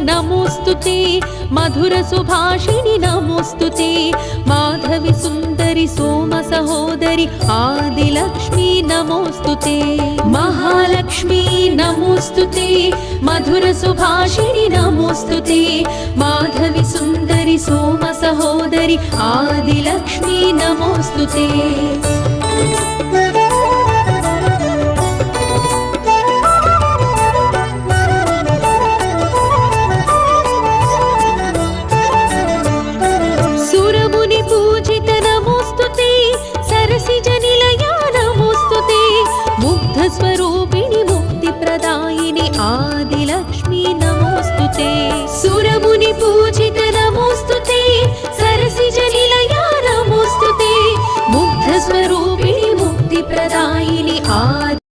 नमोस्तुते मधुर सुभाषिणि नमोस्तुते माधवी सुंदरी सोम सहोदरी आदिलक्ष्मी नमोस्तुते महालक्ष्मी नमोस्तुते मधुर सुभाषिणि नमोस्तुते माधवी सुंदरी सोम सहोदरी आदिलक्ष्मी नमोस्तुते स्वरूप